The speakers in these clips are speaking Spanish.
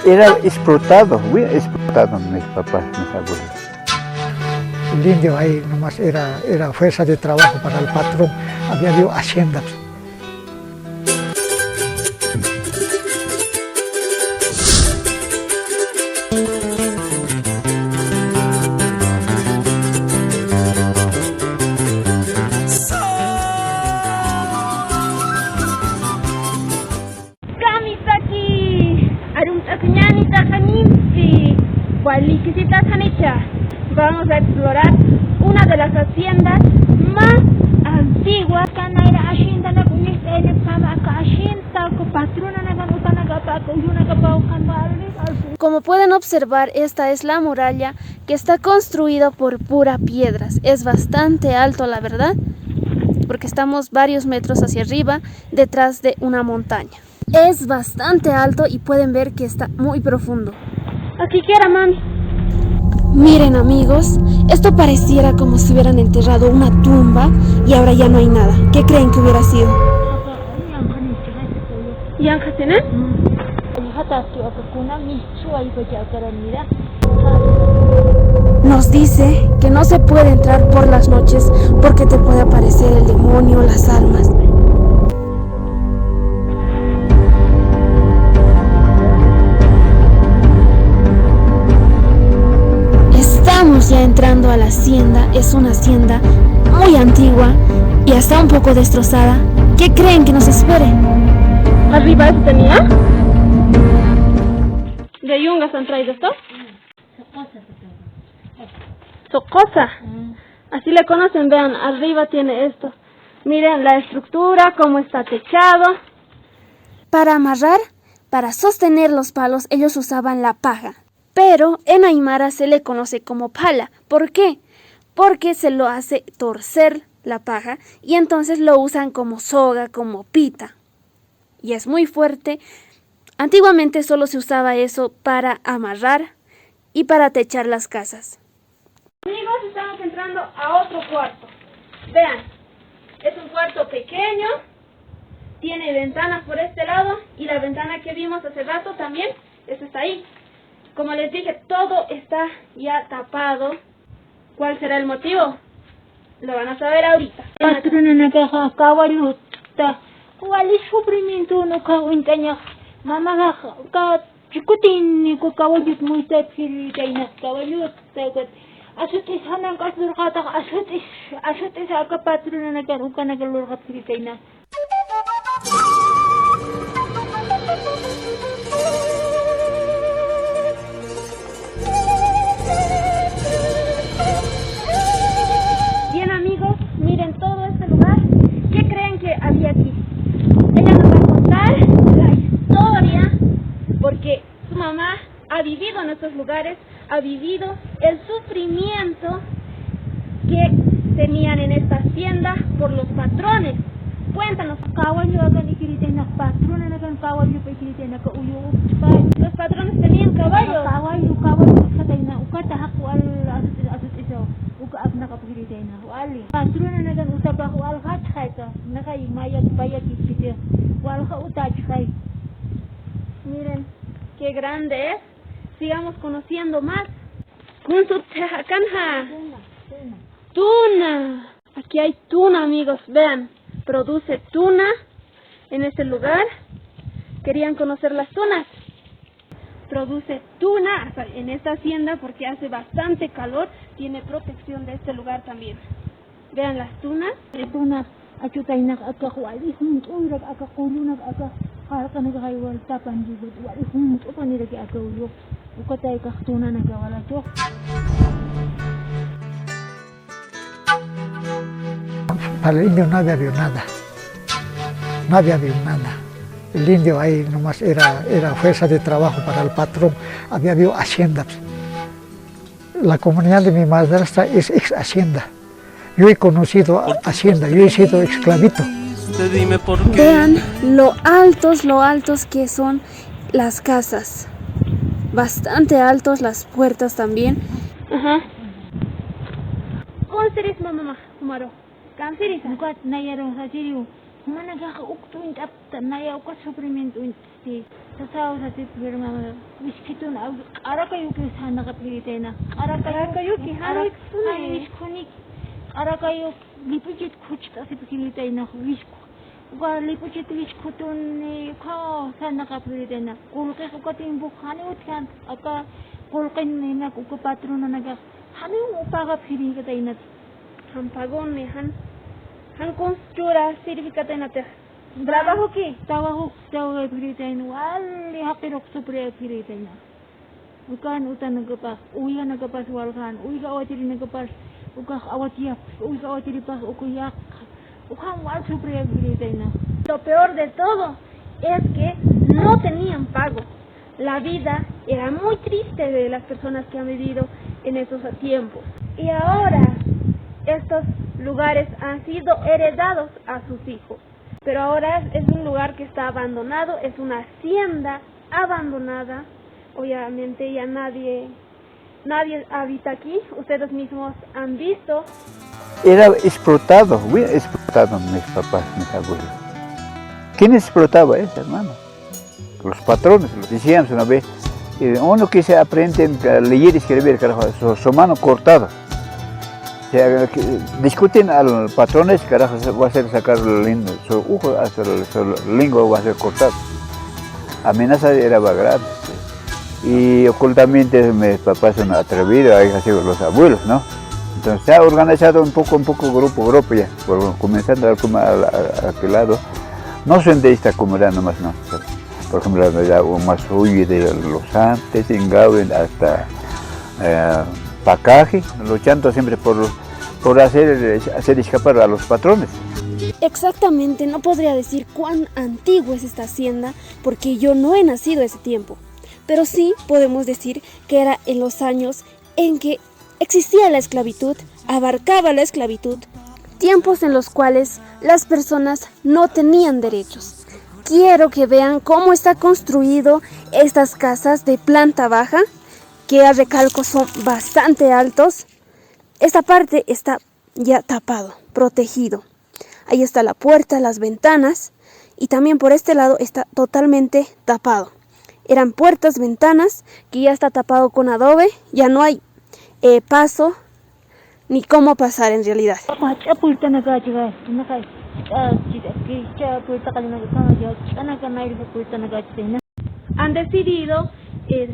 Era explotado, muy explotado mis papás, mis abuelos. El indio ahí nomás era fuerza de trabajo para el patrón, había habido haciendas. Vamos a explorar una de las haciendas más antiguas. Como pueden observar, esta es la muralla que está construida por pura piedras. Es bastante alto, la verdad, porque estamos varios metros hacia arriba, detrás de una montaña. Es bastante alto y pueden ver que está muy profundo. Aquí quiera, mami. Miren, amigos, esto pareciera como si hubieran enterrado una tumba y ahora ya no hay nada. ¿Qué creen que hubiera sido? Nos dice que no se puede entrar por las noches porque te puede aparecer el demonio o las almas. Estamos ya entrando a la hacienda. Es una hacienda muy antigua y hasta un poco destrozada. ¿Qué creen que nos espere? ¿Arriba tenía? ¿De yungas han traído esto? Socosa. Así le conocen, vean, arriba tiene esto. Miren la estructura, cómo está techado. Para amarrar, para sostener los palos, ellos usaban la paja. Pero en Aymara se le conoce como pala. ¿Por qué? Porque se lo hace torcer la paja y entonces lo usan como soga, como pita. Y es muy fuerte. Antiguamente solo se usaba eso para amarrar y para techar las casas. Amigos, estamos entrando a otro cuarto. Vean, es un cuarto pequeño. Tiene ventanas por este lado y la ventana que vimos hace rato también, esa está ahí. Como les dije, todo está ya tapado. ¿Cuál será el motivo? Lo van a saber ahorita. Bien, amigos, miren todo este lugar. ¿Qué creen que había aquí? Ella nos va a contar la historia, porque su mamá ha vivido en estos lugares, ha vivido el sufrimiento que tenían en esta hacienda por los patrones. Cuéntanos. Los patrones tenían caballos. Miren qué grande es. Sigamos conociendo más. Tuna. Aquí hay tuna, amigos. Vean, produce tuna en este lugar. ¿Querían conocer las tunas? Produce tuna en esta hacienda porque hace bastante calor. Tiene protección de este lugar también. Vean las tunas. Para el indio no había habido nada. No había habido nada. El indio ahí nomás era fuerza de trabajo para el patrón. Había habido haciendas. La comunidad de mi madrastra es ex hacienda. Yo he conocido hacienda, yo he sido esclavito. Vean lo altos que son las casas. Bastante altos, las puertas también. Ajá. ¿Cómo serías mamá? Kumaro. Kansiris. Managaha uktuin apta naya uka sufrimiento inti tasao sa tipirma wiskitun arakayuki sana kapilitena Arakayuki, arak wiskonik arakayuk lipujit kuchta sipilitena wisko uka lipujit wiskutun ka sana kapilitena kulke ukatin bukhani utkan aka kulken nina uka patrono naga hani upaga pilitena Han pagón, han construra significativo. ¿Trabajo qué? Trabajo pilitena wali hapirok supre pilitena ukan utan nagapas uya nagapas walkan uya awatiri nagapas uka awatiap uya awatiri pas ukuyak ukan wal supre pilitena. Lo peor de todo es que no tenían pago. La vida era muy triste de las personas que han vivido en esos tiempos. Y ahora estos lugares han sido heredados a sus hijos. Pero ahora es un lugar que está abandonado, es una hacienda abandonada. Obviamente ya nadie habita aquí. Ustedes mismos han visto. Era explotado, hubiera explotado mis papás, mis abuelos. ¿Quién explotaba eso, hermano? Los patrones, los decíamos una vez. Uno que se aprende a leer y escribir, carajo, su mano cortada. O sea, discuten a los patrones, carajo, va a hacer sacar su ojo, hasta su lengua va a ser cortado. Amenaza era grave. Y ocultamente mis papás son atrevidos, ahí así los abuelos, ¿no? Entonces se ha organizado un poco grupo ya, comenzando a aquel lado. No son de esta comunidad nomás, no. Por ejemplo, la comunidad más huye de los Andes, Ingauen, hasta Pacaje, luchando siempre por hacer escapar a los patrones. Exactamente, no podría decir cuán antigua es esta hacienda porque yo no he nacido ese tiempo. Pero sí podemos decir que era en los años en que existía la esclavitud, abarcaba la esclavitud, tiempos en los cuales las personas no tenían derechos. Quiero que vean cómo está construido estas casas de planta baja, que a recalco son bastante altos. Esta parte está ya tapado, protegido. Ahí está la puerta, las ventanas y también por este lado está totalmente tapado. Eran puertas, ventanas, que ya está tapado con adobe, ya no hay paso ni cómo pasar en realidad. Han decidido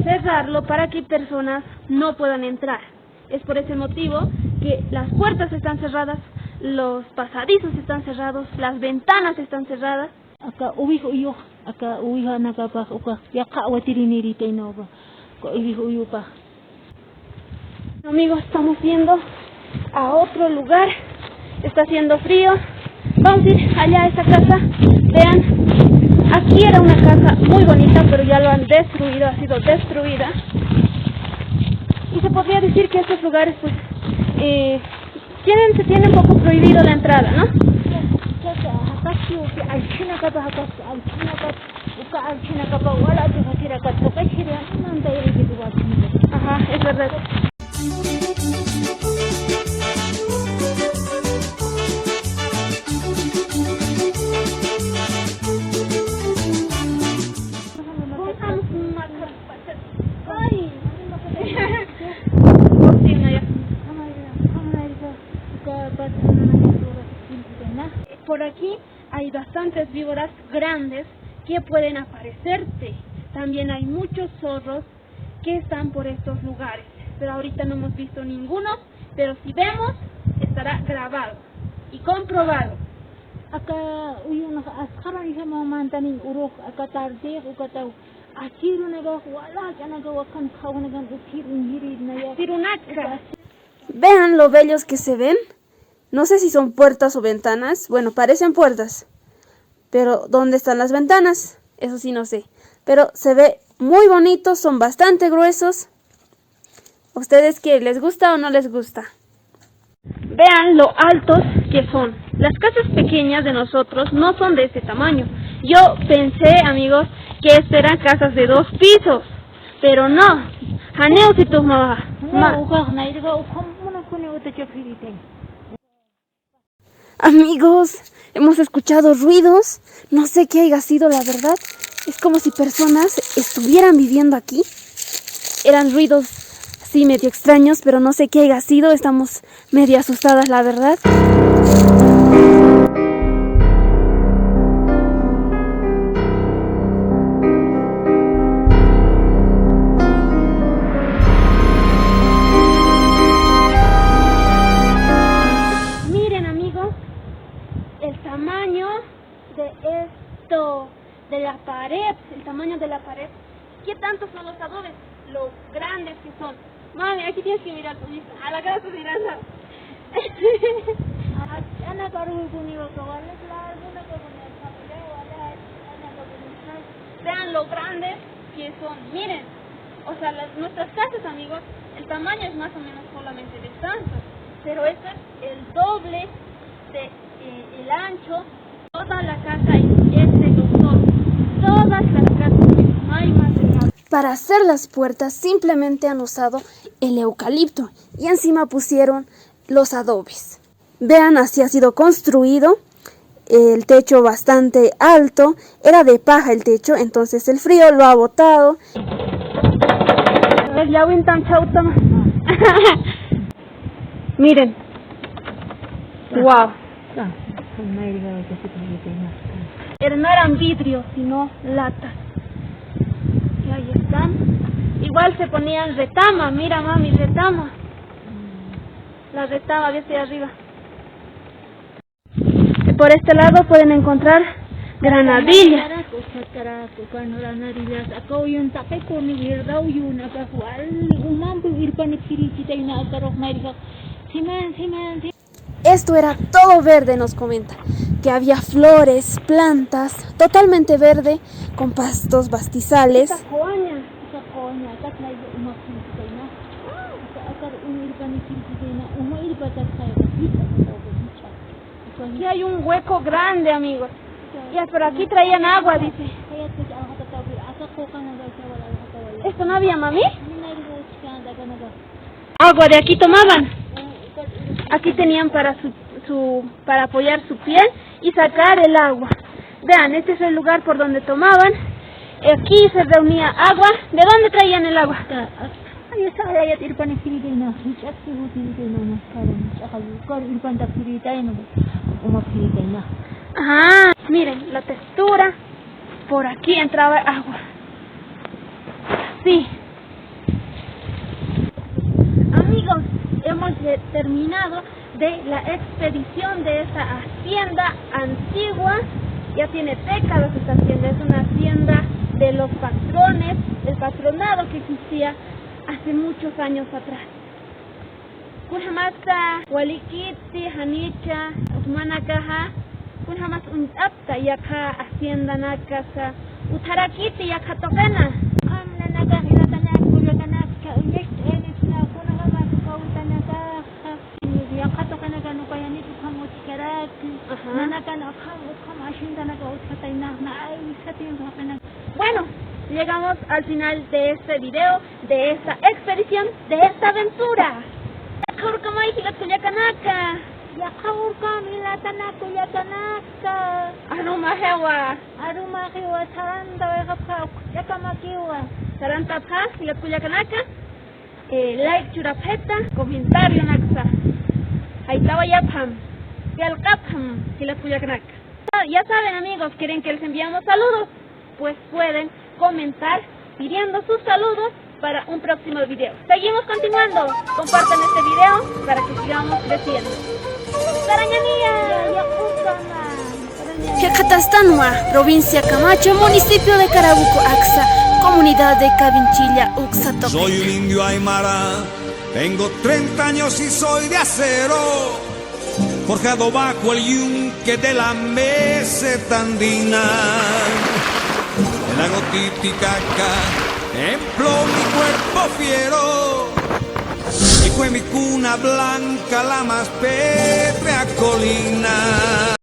cerrarlo para que personas no puedan entrar. Es por ese motivo que las puertas están cerradas, los pasadizos están cerrados, las ventanas están cerradas. Amigos, estamos yendo a otro lugar. Está haciendo frío. Vamos a ir allá a esa casa. Vean, aquí era una casa muy bonita, pero ya lo han destruido, ha sido destruida. Y se podría decir que estos lugares pues se tiene un poco prohibido la entrada, ¿no? Ajá, es verdad. Por aquí hay bastantes víboras grandes que pueden aparecerte. También hay muchos zorros que están por estos lugares. Pero ahorita no hemos visto ninguno, pero si vemos, estará grabado y comprobado. Acá Vean lo bellos que se ven. No sé si son puertas o ventanas. Bueno, parecen puertas. Pero ¿dónde están las ventanas? Eso sí no sé. Pero se ve muy bonito, son bastante gruesos. ¿A ustedes qué? ¿Les gusta o no les gusta? Vean lo altos que son. Las casas pequeñas de nosotros no son de ese tamaño. Yo pensé, amigos, que estas eran casas de 2 pisos. Pero no. Haneo si tu mamá. Amigos, Hemos escuchado ruidos, no sé qué haya sido la verdad. Es como si personas estuvieran viviendo aquí. Eran ruidos así medio extraños, pero no sé qué haya sido. Estamos medio asustadas, la verdad. Miren, amigos, el tamaño de esto, de la pared, el tamaño de la pared. ¿Qué tantos son los adobes? Lo grandes que son. Mami, aquí tienes que mirar tu vista. A la cara tu mirada. Vean lo grandes que son. Miren, o sea, nuestras casas, amigos, el tamaño es más o menos solamente de tanto, pero esto es el doble de el ancho. Toda la casa es de doctor. Todas las casas, no hay más delgado. Para hacer las puertas simplemente han usado el eucalipto y encima pusieron los adobes. Vean, así ha sido construido. El techo bastante alto, era de paja el techo, entonces el frío lo ha botado. Miren. Wow. Pero no eran vidrios, sino latas. Y ahí están. Igual se ponían retama, mira mami, retama. La retama, ves ahí arriba. Y por este lado pueden encontrar granadillas. Esto era todo verde, nos comenta, que había flores, plantas, totalmente verde, con pastos bastizales. Aquí hay un hueco grande, amigos. Ya, pero aquí traían agua, dice. ¿Esto no había, mami? Agua de aquí tomaban. Aquí tenían para para apoyar su piel y sacar el agua. Vean, este es el lugar por donde tomaban. Aquí se reunía agua. ¿De dónde traían el agua? Ah, miren la textura. Por aquí entraba agua. Sí. Amigos, hemos terminado de la expedición de esa hacienda antigua. Ya tiene décadas esta hacienda. Es una hacienda de los patrones, el patronado que existía hace muchos años atrás. Kunhamasta, Walikiti, Hanicha, Usmanakaha, Kunhamas Unapta, Yaka, Hacienda Nakasa, Utarakiti, Yaka Tokena. Bueno, llegamos al final de este video, de esta expedición, de esta aventura. Like churapeta, comentario naksa. Aitawayapam, yalkapam, hilakuyakanaka. Ya saben, amigos, quieren que les enviamos saludos, pues pueden comentar pidiendo sus saludos para un próximo video. Seguimos continuando. Compartan este video para que sigamos creciendo. Jacatastanua, provincia Camacho, municipio de Carabuco, Axa, comunidad de Cabinchilla, Uxatoque. Soy un indio aymara, tengo 30 años y soy de acero, forjado bajo el yunque de la meseta andina. El lago Titicaca templó mi cuerpo fiero y fue mi cuna blanca la más pétrea colina.